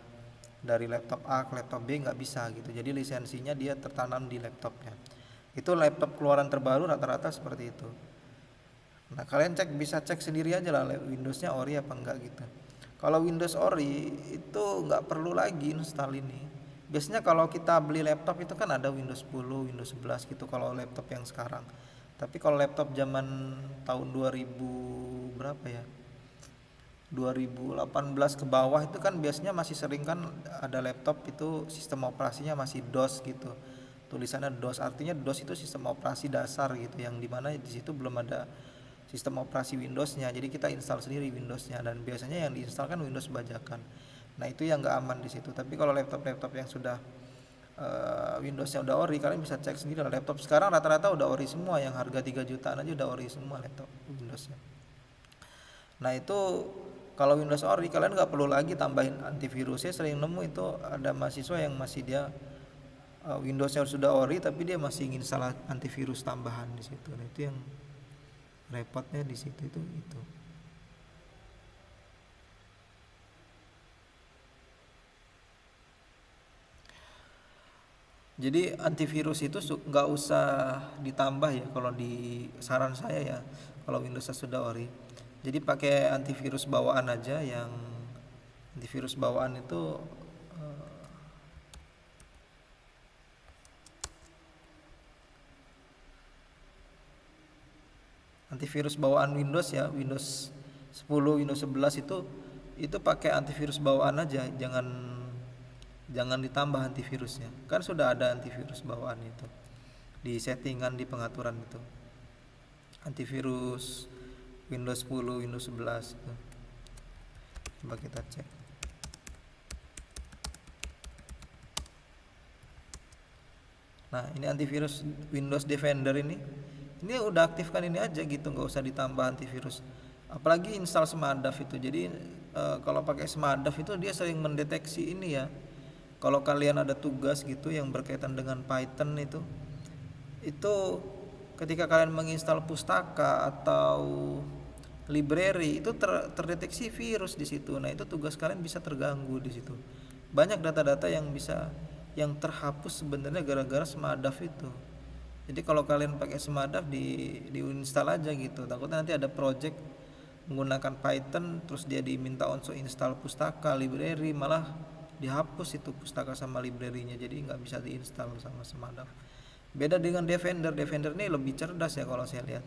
dari laptop A ke laptop B nggak bisa gitu. Jadi lisensinya dia tertanam di laptopnya. Itu laptop keluaran terbaru rata-rata seperti itu. Nah, kalian bisa cek sendiri aja lah Windowsnya ori apa enggak gitu. Kalau Windows ori itu nggak perlu lagi install ini. Biasanya kalau kita beli laptop itu kan ada Windows 10, Windows 11 gitu kalau laptop yang sekarang. Tapi kalau laptop zaman tahun 2000 berapa ya? 2018 ke bawah itu kan biasanya masih sering kan ada laptop itu sistem operasinya masih DOS gitu. Tulisannya DOS, artinya DOS itu sistem operasi dasar gitu, yang dimana di situ belum ada sistem operasi Windowsnya. Jadi kita install sendiri Windowsnya, dan biasanya yang diinstal kan Windows bajakan. Nah, itu yang nggak aman di situ. Tapi kalau laptop-laptop yang sudah Windowsnya udah ori, kalian bisa cek sendiri lah. Laptop sekarang rata-rata udah ori semua, yang harga 3 jutaan aja udah ori semua laptop Windowsnya. Nah itu kalau Windows ori kalian nggak perlu lagi tambahin antivirus. Saya sering nemu itu ada mahasiswa yang masih dia Windowsnya sudah ori tapi dia masih ingin install antivirus tambahan di situ. Nah itu yang repotnya di situ itu. Jadi antivirus itu nggak usah ditambah ya kalau di saran saya ya, kalau Windows sudah ori. Jadi pakai antivirus bawaan aja, yang antivirus bawaan itu antivirus bawaan Windows ya, Windows 10, Windows 11 itu pakai antivirus bawaan aja, jangan ditambah antivirusnya. Kan sudah ada antivirus bawaan itu di settingan, di pengaturan itu. Antivirus Windows 10, Windows 11 itu. Coba kita cek. Nah, ini antivirus Windows Defender ini. Ini udah aktifkan ini aja gitu, nggak usah ditambah antivirus. Apalagi install Smadaf itu. Jadi kalau pakai Smadaf itu dia sering mendeteksi ini ya. Kalau kalian ada tugas gitu yang berkaitan dengan Python itu ketika kalian menginstal pustaka atau library itu terdeteksi virus di situ. Nah, itu tugas kalian bisa terganggu di situ. Banyak data-data yang terhapus sebenarnya gara-gara Smadaf itu. Jadi kalau kalian pakai Smadaf diinstal aja gitu. Takutnya nanti ada project menggunakan Python terus dia diminta untuk install pustaka, library, malah dihapus itu pustaka sama library-nya, jadi nggak bisa diinstal sama Smadaf. Beda dengan Defender. Defender ini lebih cerdas ya kalau saya lihat.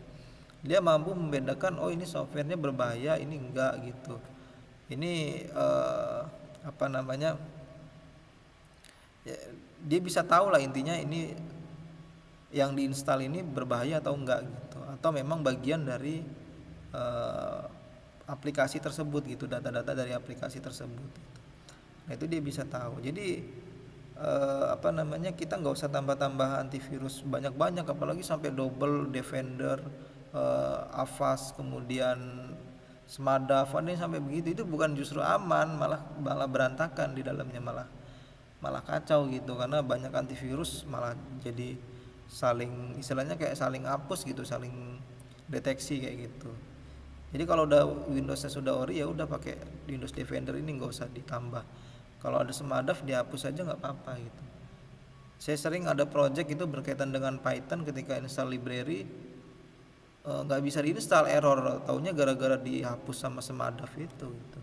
Dia mampu membedakan oh ini softwarenya berbahaya, ini enggak gitu. Ini apa namanya? Ya, dia bisa tahu lah intinya ini yang diinstal ini berbahaya atau enggak gitu, atau memang bagian dari aplikasi tersebut gitu, data-data dari aplikasi tersebut. Nah itu dia bisa tahu. Jadi apa namanya, kita nggak usah tambah-tambah antivirus banyak-banyak, apalagi sampai double Defender, Avast, kemudian Smadaf, ini sampai begitu. Itu bukan justru aman, malah berantakan di dalamnya, malah kacau gitu, karena banyak antivirus malah jadi saling istilahnya kayak saling hapus gitu, saling deteksi kayak gitu. Jadi kalau udah Windowsnya sudah ori ya udah pakai Windows Defender ini, nggak usah ditambah. Kalau ada Smadaf dihapus aja nggak apa-apa gitu. Saya sering ada project itu berkaitan dengan Python, ketika install library nggak bisa diinstal, error, taunya gara-gara dihapus sama Smadaf itu gitu.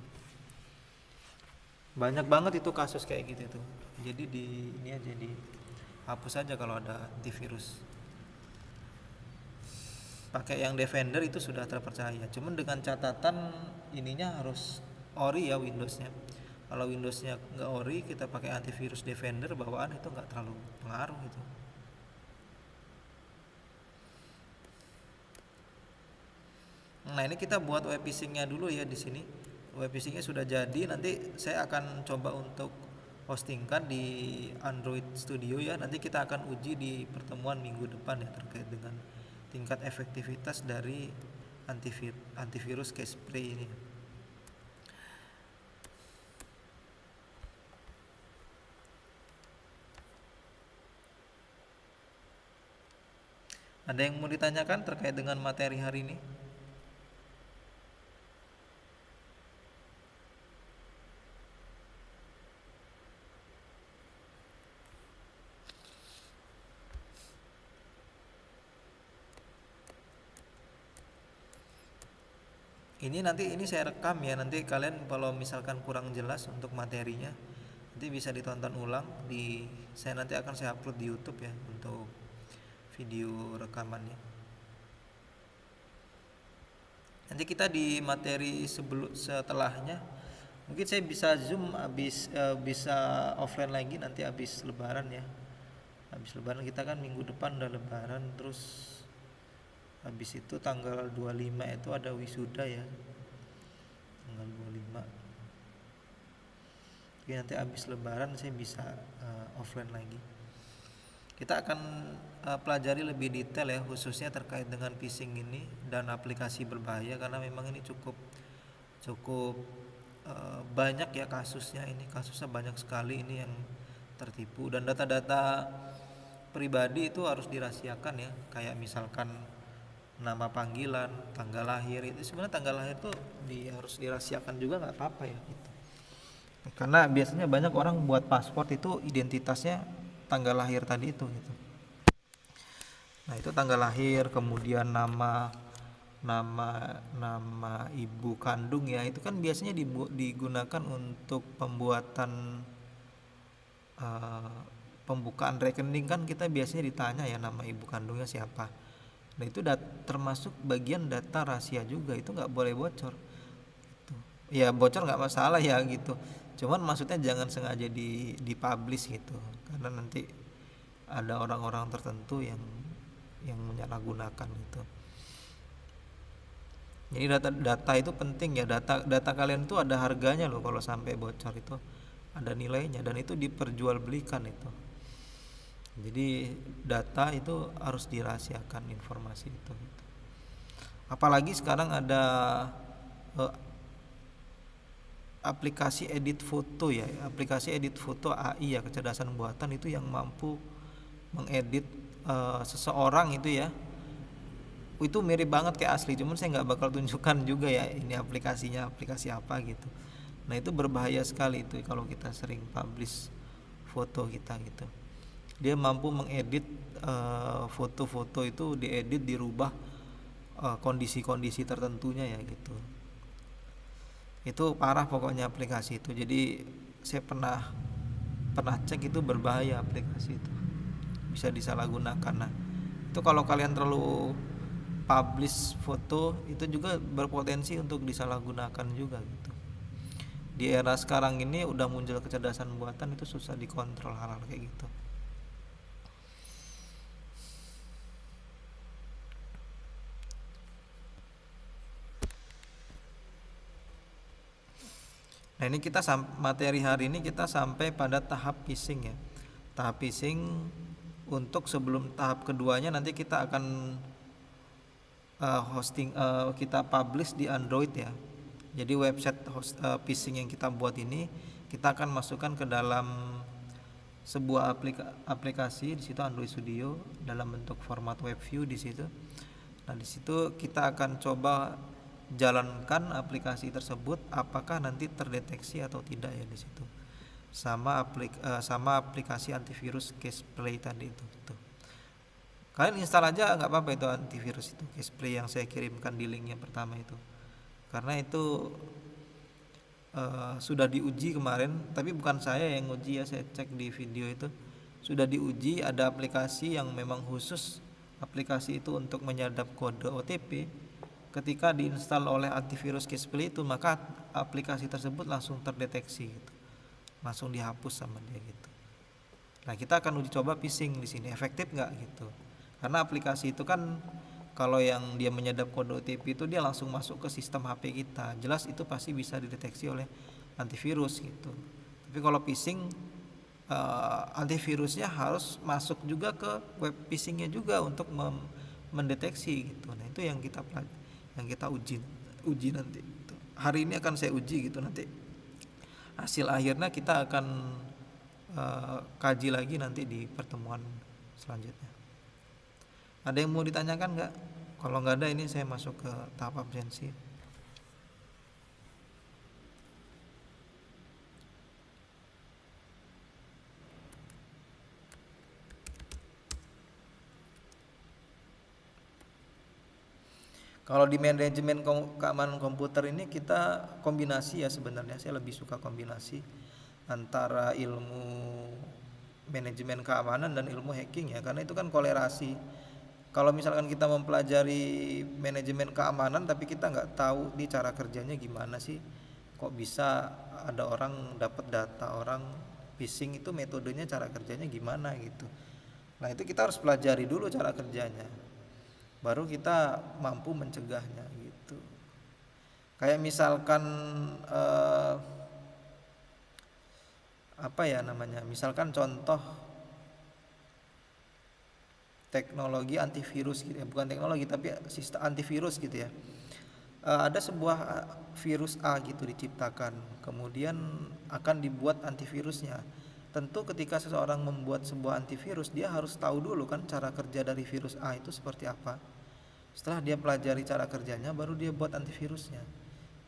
Banyak banget itu kasus kayak gitu tuh. Jadi ini aja dihapus aja kalau ada antivirus. Pakai yang Defender itu sudah terpercaya. Cuman dengan catatan ininya harus ori ya Windowsnya. Kalau Windowsnya nggak ori, kita pakai antivirus Defender bawaan itu nggak terlalu pengaruh gitu. Nah ini kita buat web phishingnya dulu ya di sini. Web phishingnya sudah jadi. Nanti saya akan coba untuk postingkan di Android Studio ya. Nanti kita akan uji di pertemuan minggu depan ya, terkait dengan tingkat efektivitas dari antivirus Casespray ini. Ada yang mau ditanyakan terkait dengan materi hari ini? Ini saya rekam ya, nanti kalian kalau misalkan kurang jelas untuk materinya nanti bisa ditonton ulang saya nanti akan saya upload di YouTube ya untuk video rekamannya. Nanti kita di materi setelahnya mungkin saya bisa zoom bisa offline lagi nanti habis lebaran ya. Habis lebaran, kita kan minggu depan udah lebaran, terus habis itu tanggal 25 itu ada wisuda ya, tanggal 25. Jadi nanti habis lebaran saya bisa offline lagi. Kita akan pelajari lebih detail ya, khususnya terkait dengan phishing ini dan aplikasi berbahaya, karena memang ini cukup cukup banyak ya kasusnya. Ini kasusnya banyak sekali ini yang tertipu, dan data-data pribadi itu harus dirahasiakan ya, kayak misalkan nama panggilan, tanggal lahir. Itu sebenarnya tanggal lahir tuh harus dirahasiakan juga, nggak apa-apa ya gitu. Karena biasanya banyak orang buat paspor itu identitasnya tanggal lahir tadi itu gitu. Nah, itu tanggal lahir, kemudian nama nama nama ibu kandung ya, itu kan biasanya digunakan untuk pembuatan eh, pembukaan rekening. Kan kita biasanya ditanya ya nama ibu kandungnya siapa. Nah, itu termasuk bagian data rahasia juga, itu nggak boleh bocor gitu. Ya bocor nggak masalah ya gitu, cuman maksudnya jangan sengaja dipublish gitu, karena nanti ada orang-orang tertentu yang menyalahgunakan itu. Jadi data itu penting ya, data kalian itu ada harganya loh, kalau sampai bocor itu ada nilainya, dan itu diperjualbelikan itu. Jadi data itu harus dirahasiakan, informasi itu gitu. Apalagi sekarang ada eh, aplikasi edit foto ya, aplikasi edit foto AI ya, kecerdasan buatan itu yang mampu mengedit seseorang itu ya. Itu mirip banget kayak asli, cuman saya nggak bakal tunjukkan juga ya ini aplikasinya, aplikasi apa gitu. Nah, itu berbahaya sekali itu kalau kita sering publish foto kita gitu. Dia mampu mengedit foto-foto itu, diedit, dirubah kondisi-kondisi tertentunya ya gitu. Itu parah pokoknya aplikasi itu. Jadi saya pernah pernah cek, itu berbahaya aplikasi itu, bisa disalahgunakan. Nah, itu kalau kalian terlalu publish foto itu juga berpotensi untuk disalahgunakan juga gitu. Di era sekarang ini udah muncul kecerdasan buatan, itu susah dikontrol hal-hal kayak gitu. Nah, ini kita materi hari ini kita sampai pada tahap phishing ya. Tahap phishing, untuk sebelum tahap keduanya nanti kita akan kita publish di Android ya. Jadi website phishing yang kita buat ini kita akan masukkan ke dalam sebuah aplikasi di situ, Android Studio, dalam bentuk format web view di situ. Nah, di situ kita akan coba jalankan aplikasi tersebut, apakah nanti terdeteksi atau tidak ya di situ. Sama aplikasi antivirus Casplay tadi itu. Tuh. Kalian install aja nggak apa-apa itu antivirus itu, Casplay yang saya kirimkan di link yang pertama itu. Karena itu sudah diuji kemarin, tapi bukan saya yang uji ya, saya cek di video itu sudah diuji. Ada aplikasi yang memang khusus aplikasi itu untuk menyadap kode OTP. Ketika diinstal oleh antivirus Casplay itu, maka aplikasi tersebut langsung terdeteksi gitu, langsung dihapus sama dia gitu. Nah, kita akan uji coba phishing di sini, efektif nggak gitu. Karena aplikasi itu kan kalau yang dia menyadap kode OTP itu dia langsung masuk ke sistem HP kita, jelas itu pasti bisa dideteksi oleh antivirus gitu. Tapi kalau phishing, antivirusnya harus masuk juga ke web phishingnya juga untuk mendeteksi gitu. Nah, itu yang kita uji nanti gitu. Hari ini akan saya uji gitu, nanti hasil akhirnya kita akan kaji lagi nanti di pertemuan selanjutnya. Ada yang mau ditanyakan nggak? Kalau nggak ada, ini saya masuk ke tahap absensi. Kalau di manajemen keamanan komputer ini kita kombinasi ya, sebenarnya saya lebih suka kombinasi antara ilmu manajemen keamanan dan ilmu hacking ya, karena itu kan kolerasi. Kalau misalkan kita mempelajari manajemen keamanan tapi kita nggak tahu nih cara kerjanya gimana sih, kok bisa ada orang dapat data orang, phishing itu metodenya, cara kerjanya gimana gitu. Nah, itu kita harus pelajari dulu cara kerjanya, baru kita mampu mencegahnya gitu. Kayak misalkan apa ya namanya, misalkan contoh teknologi antivirus gitu ya, bukan teknologi tapi sistem antivirus gitu ya. Ada sebuah virus A gitu diciptakan, kemudian akan dibuat antivirusnya. Tentu ketika seseorang membuat sebuah antivirus, dia harus tahu dulu kan cara kerja dari virus A itu seperti apa. Setelah dia pelajari cara kerjanya, baru dia buat antivirusnya.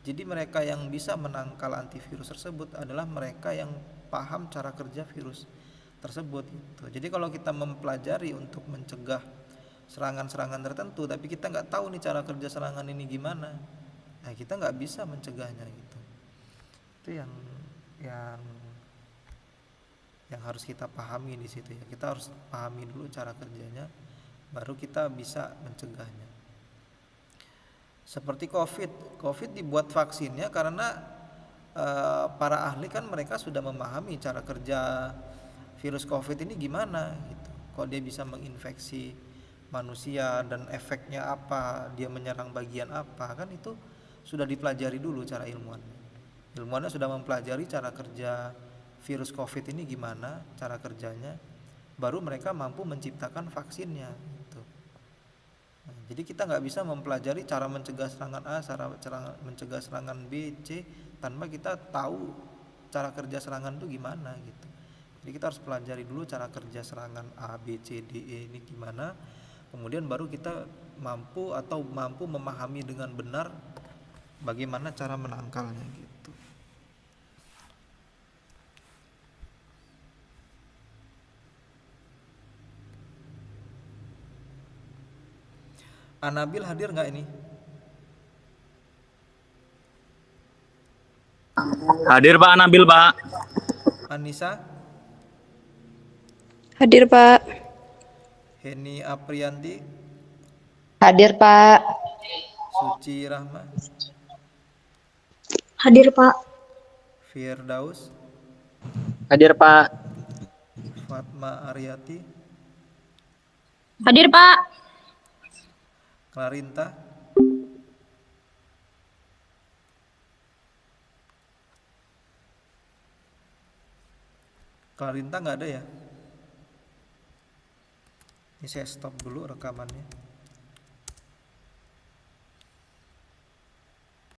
Jadi mereka yang bisa menangkal antivirus tersebut adalah mereka yang paham cara kerja virus tersebut gitu. Jadi kalau kita mempelajari untuk mencegah serangan-serangan tertentu, tapi kita nggak tahu nih cara kerja serangan ini gimana, nah kita nggak bisa mencegahnya gitu. Itu yang yang harus kita pahami di situ ya. Kita harus pahami dulu cara kerjanya, baru kita bisa mencegahnya. Seperti COVID dibuat vaksinnya karena para ahli kan mereka sudah memahami cara kerja virus COVID ini gimana gitu. Kok dia bisa menginfeksi manusia dan efeknya apa, dia menyerang bagian apa, kan itu sudah dipelajari dulu cara ilmuannya. Ilmuannya sudah mempelajari cara kerja virus COVID ini gimana, cara kerjanya, baru mereka mampu menciptakan vaksinnya gitu. Nah, jadi kita nggak bisa mempelajari cara mencegah serangan A, cara mencegah serangan B, C tanpa kita tahu cara kerja serangan itu gimana gitu. Jadi kita harus pelajari dulu cara kerja serangan A, B, C, D, E ini gimana, kemudian baru kita mampu memahami dengan benar bagaimana cara menangkalnya gitu. Anabil hadir nggak ini? Hadir Pak Nabil Pak. Anissa, Hadir, Pak. Heni Aprianti, Hadir, Pak. Suci Rahma, Hadir, Pak. Firdaus, Hadir Pak. Fatma Aryati, Hadir, Pak. Klarinta, Klarinta nggak ada ya? Ini saya stop dulu rekamannya.